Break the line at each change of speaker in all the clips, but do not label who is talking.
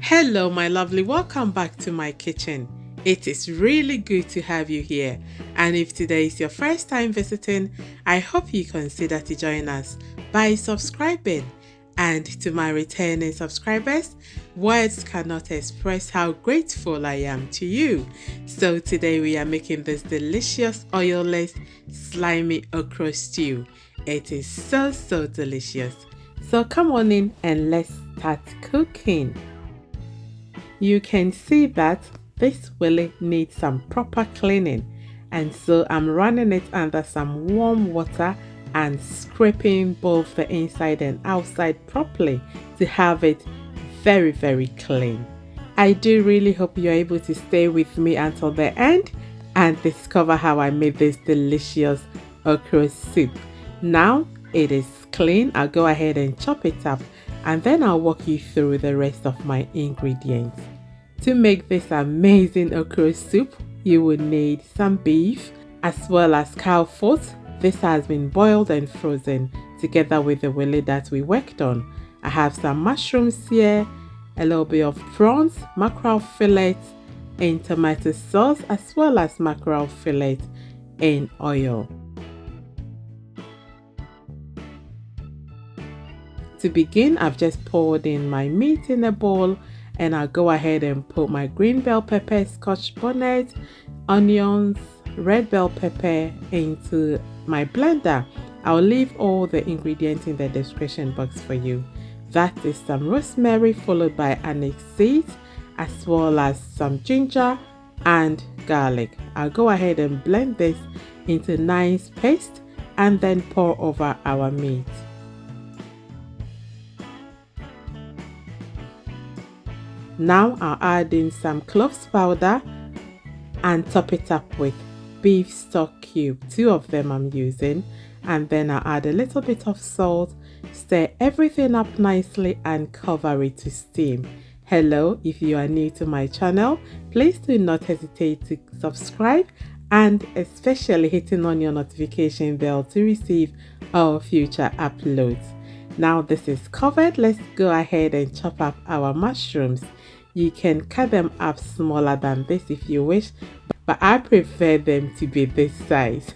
Hello, my lovely. Welcome back to my kitchen. It is really good to have you here. And if today is your first time visiting, I hope you consider to join us by subscribing. And to my returning subscribers, words cannot express how grateful I am to you. So today we are making this delicious oil-less slimy okra stew. It is so delicious. So come on in and let's start cooking. You can see that this willy needs some proper cleaning, and so I'm running it under some warm water and scraping both the inside and outside properly to have it very clean. I do really hope you're able to stay with me until the end and discover how I made this delicious okra soup. Now it is clean. I'll go ahead and chop it up, and then I'll walk you through the rest of my ingredients. To make this amazing okra soup, you will need some beef as well as cow foot. This has been boiled and frozen together with the willy that we worked on. I have some mushrooms here, a little bit of prawns, makeral fillets in tomato sauce, as well as makeral fillet in oil. To begin, I've just poured in my meat in a bowl, and I'll go ahead and put my green bell pepper, scotch bonnet, onions, red bell pepper into my blender. I'll leave all the ingredients in the description box for you. That is some rosemary followed by anise seeds, as well as some ginger and garlic. I'll go ahead and blend this into nice paste and then pour over our meat. Now I'll add in some cloves powder and top it up with beef stock cube. 2 of them I'm using, and then I'll add a little bit of salt, stir everything up nicely and cover it to steam. Hello, if you are new to my channel, please do not hesitate to subscribe and especially hitting on your notification bell to receive our future uploads. Now this is covered, let's go ahead and chop up our mushrooms. You can cut them up smaller than this if you wish, but I prefer them to be this size.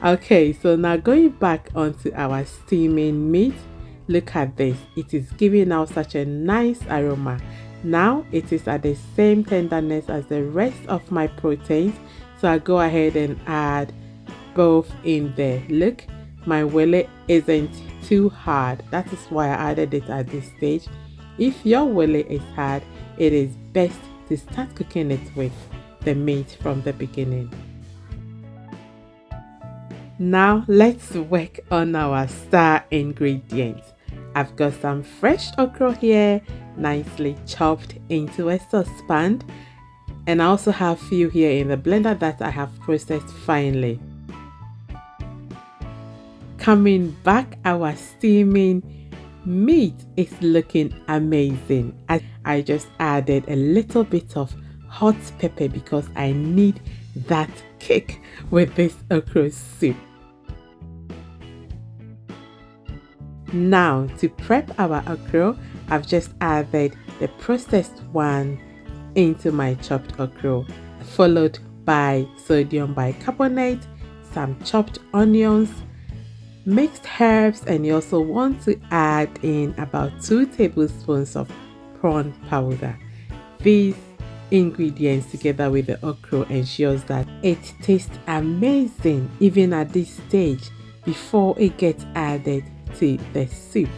Okay, so now going back onto our steaming meat, look at this. It is giving out such a nice aroma. Now it is at the same tenderness as the rest of my proteins, so I go ahead and add both in there. Look, my willy isn't too hard. That is why I added it at this stage. If your willy is hard, it is best to start cooking it with the meat from the beginning. Now let's work on our star ingredients. I've got some fresh okra here, nicely chopped into a saucepan, and I also have few here in the blender that I have processed finely. Coming back, our steaming meat is looking amazing. I just added a little bit of hot pepper because I need that kick with this okra soup. Now to prep our okra, I've just added the processed one into my chopped okra, followed by sodium bicarbonate, some chopped onions, mixed herbs, and you also want to add in about 2 tablespoons of prawn powder. These ingredients together with the okra ensures that it tastes amazing even at this stage before it gets added to the soup.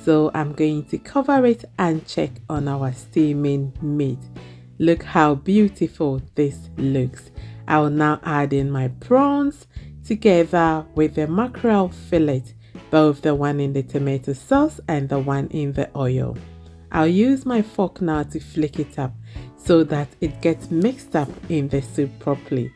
So I'm going to cover it and check on our steaming meat. Look how beautiful this looks. I'll now add in my prawns together with the makeral fillet, both the one in the tomato sauce and the one in the oil. I'll use my fork now to flick it up so that it gets mixed up in the soup properly.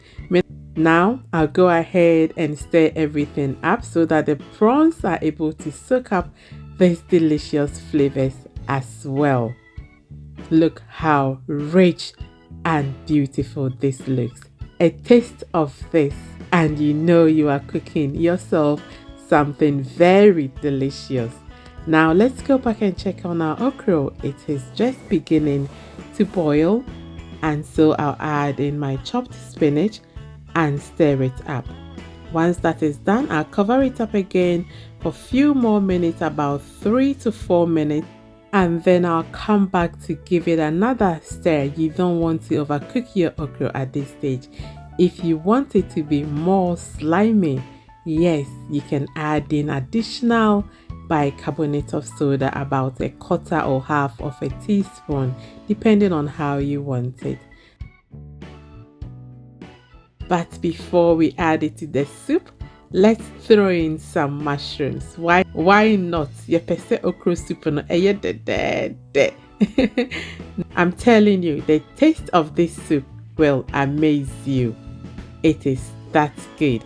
Now I'll go ahead and stir everything up so that the prawns are able to soak up these delicious flavors as well. Look how rich and beautiful this looks. A taste of this and you know you are cooking yourself something very delicious. Now let's go back and check on our okra. It is just beginning to boil, and so I'll add in my chopped spinach and stir it up. Once that is done, I'll cover it up again for a few more minutes, about 3 to 4 minutes, and then I'll come back to give it another stir. You don't want to overcook your okra at this stage. If you want it to be more slimy, yes, you can add in additional bicarbonate of soda, about a quarter or half of a teaspoon, depending on how you want it. But before we add it to the soup, let's throw in some mushrooms. Why not? Yepese okro soup no eye. I'm telling you, the taste of this soup will amaze you. It is that good.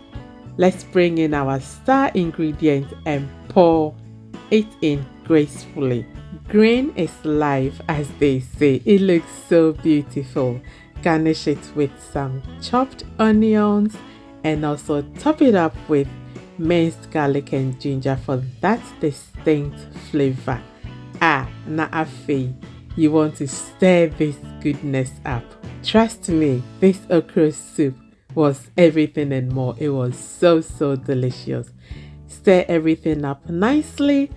Let's bring in our star ingredient and pour it in gracefully. Green is life, as they say. It looks so beautiful. Garnish it with some chopped onions and also top it up with minced garlic and ginger for that distinct flavor. Na'afe, you want to stir this goodness up. Trust me, this okra soup was everything and more. It was so delicious. Stir everything up nicely,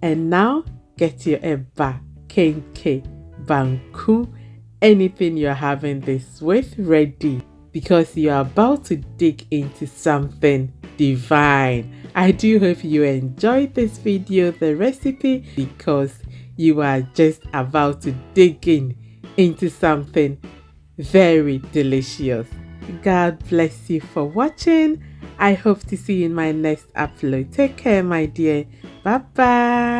and now get your eba, kenke, banku, anything you're having this with ready, because you are about to dig into something divine. I do hope you enjoyed this video, the recipe, because you are just about to dig into something very delicious. God bless you for watching. I hope to see you in my next upload. Take care, my dear. Bye bye.